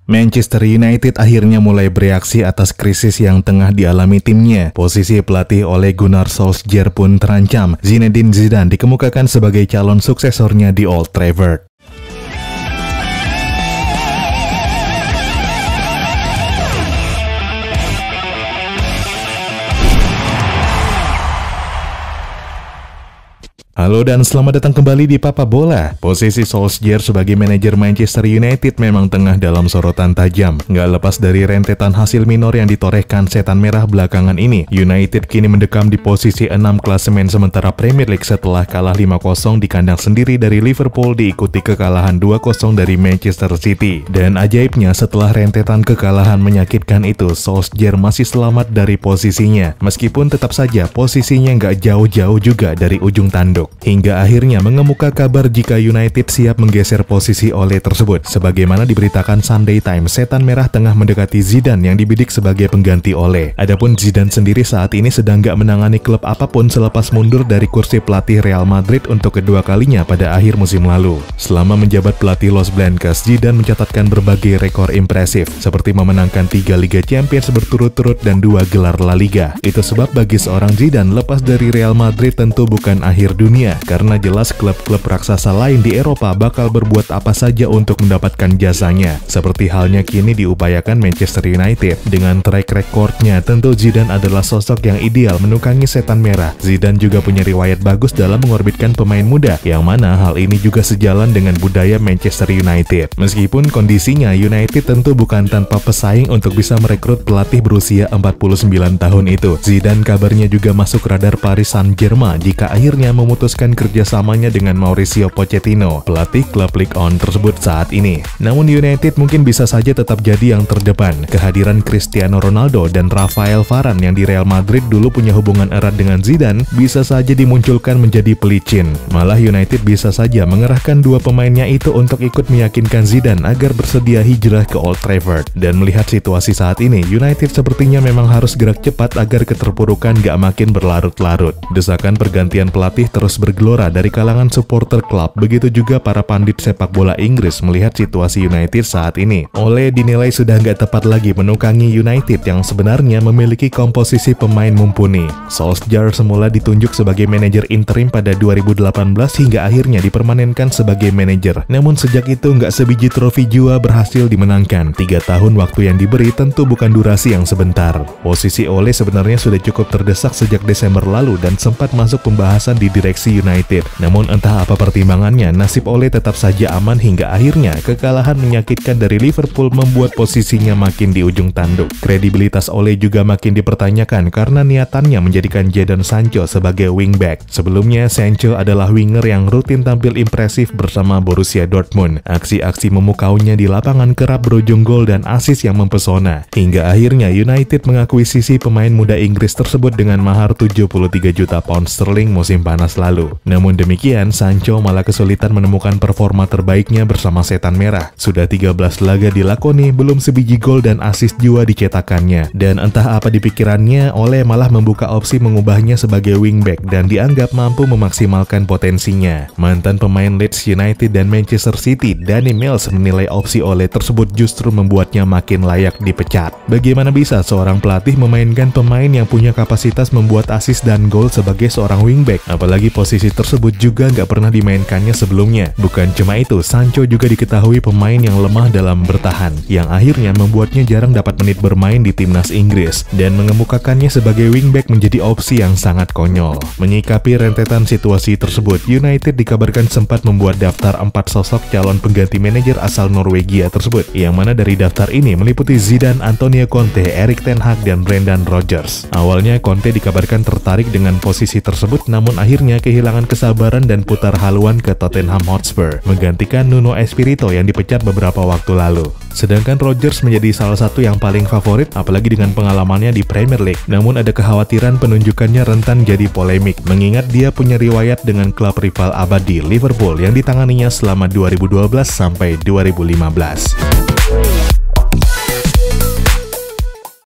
Manchester United akhirnya mulai bereaksi atas krisis yang tengah dialami timnya. Posisi pelatih Ole Gunnar Solskjaer pun terancam. Zinedine Zidane dikemukakan sebagai calon suksesornya di Old Trafford. Halo dan selamat datang kembali di Papa Bola. Posisi Solskjaer sebagai manajer Manchester United memang tengah dalam sorotan tajam. Nggak lepas dari rentetan hasil minor yang ditorehkan setan merah belakangan ini. United kini mendekam di posisi 6 klasemen sementara Premier League setelah kalah 5-0 di kandang sendiri dari Liverpool diikuti kekalahan 2-0 dari Manchester City. Dan ajaibnya setelah rentetan kekalahan menyakitkan itu, Solskjaer masih selamat dari posisinya. Meskipun tetap saja posisinya nggak jauh-jauh juga dari ujung tanduk. Hingga akhirnya mengemuka kabar jika United siap menggeser posisi Ole tersebut. Sebagaimana diberitakan Sunday Times, setan merah tengah mendekati Zidane yang dibidik sebagai pengganti Ole. Adapun Zidane sendiri saat ini sedang gak menangani klub apapun selepas mundur dari kursi pelatih Real Madrid untuk kedua kalinya pada akhir musim lalu. Selama menjabat pelatih Los Blancos, Zidane mencatatkan berbagai rekor impresif, seperti memenangkan 3 Liga Champions berturut-turut dan 2 gelar La Liga. Itu sebab bagi seorang Zidane, lepas dari Real Madrid tentu bukan akhir dunia. Karena jelas klub-klub raksasa lain di Eropa bakal berbuat apa saja untuk mendapatkan jasanya. Seperti halnya kini diupayakan Manchester United. Dengan track recordnya, tentu Zidane adalah sosok yang ideal menukangi setan merah. Zidane juga punya riwayat bagus dalam mengorbitkan pemain muda, yang mana hal ini juga sejalan dengan budaya Manchester United. Meskipun kondisinya, United tentu bukan tanpa pesaing untuk bisa merekrut pelatih berusia 49 tahun itu. Zidane kabarnya juga masuk radar Paris Saint-Germain jika akhirnya memutuskan kerjasamanya dengan Mauricio Pochettino, pelatih klub Ligue 1 tersebut saat ini. Namun United mungkin bisa saja tetap jadi yang terdepan. Kehadiran Cristiano Ronaldo dan Rafael Varane yang di Real Madrid dulu punya hubungan erat dengan Zidane bisa saja dimunculkan menjadi pelicin. Malah United bisa saja mengerahkan dua pemainnya itu untuk ikut meyakinkan Zidane agar bersedia hijrah ke Old Trafford. Dan melihat situasi saat ini, United sepertinya memang harus gerak cepat agar keterpurukan gak makin berlarut-larut. Desakan pergantian pelatih terus bergelora dari kalangan supporter klub, begitu juga para pandit sepak bola Inggris melihat situasi United saat ini. Ole dinilai sudah nggak tepat lagi menukangi United yang sebenarnya memiliki komposisi pemain mumpuni. Solskjaer semula ditunjuk sebagai manajer interim pada 2018 hingga akhirnya dipermanenkan sebagai manajer. Namun sejak itu nggak sebiji trofi jua berhasil dimenangkan. 3 tahun waktu yang diberi tentu bukan durasi yang sebentar. Posisi Ole sebenarnya sudah cukup terdesak sejak Desember lalu dan sempat masuk pembahasan di direksi United. Namun entah apa pertimbangannya, nasib Ole tetap saja aman hingga akhirnya kekalahan menyakitkan dari Liverpool membuat posisinya makin di ujung tanduk. Kredibilitas Ole juga makin dipertanyakan karena niatannya menjadikan Jadon Sancho sebagai wingback. Sebelumnya Sancho adalah winger yang rutin tampil impresif bersama Borussia Dortmund. Aksi-aksi memukaunya di lapangan kerap berujung gol dan assist yang mempesona. Hingga akhirnya United mengakuisisi pemain muda Inggris tersebut dengan mahar 73 juta pound sterling musim panas lalu. Namun demikian, Sancho malah kesulitan menemukan performa terbaiknya bersama setan merah. Sudah 13 laga dilakoni, belum sebiji gol dan assist jua dicetakannya. Dan entah apa di pikirannya, Ole malah membuka opsi mengubahnya sebagai wingback dan dianggap mampu memaksimalkan potensinya. Mantan pemain Leeds United dan Manchester City, Danny Mills menilai opsi Ole tersebut justru membuatnya makin layak dipecat. Bagaimana bisa seorang pelatih memainkan pemain yang punya kapasitas membuat assist dan gol sebagai seorang wingback? Apalagi posisi tersebut juga nggak pernah dimainkannya sebelumnya. Bukan cuma itu, Sancho juga diketahui pemain yang lemah dalam bertahan, yang akhirnya membuatnya jarang dapat menit bermain di timnas Inggris, dan mengemukakannya sebagai wingback menjadi opsi yang sangat konyol. Menyikapi rentetan situasi tersebut, United dikabarkan sempat membuat daftar 4 sosok calon pengganti manajer asal Norwegia tersebut, yang mana dari daftar ini meliputi Zidane, Antonio Conte, Erik ten Hag, dan Brendan Rodgers. Awalnya Conte dikabarkan tertarik dengan posisi tersebut, namun akhirnya kehilangan kesabaran dan putar haluan ke Tottenham Hotspur, menggantikan Nuno Espirito yang dipecat beberapa waktu lalu. Sedangkan Rodgers menjadi salah satu yang paling favorit, apalagi dengan pengalamannya di Premier League. Namun ada kekhawatiran penunjukannya rentan jadi polemik, mengingat dia punya riwayat dengan klub rival abadi Liverpool yang ditanganinya selama 2012 sampai 2015.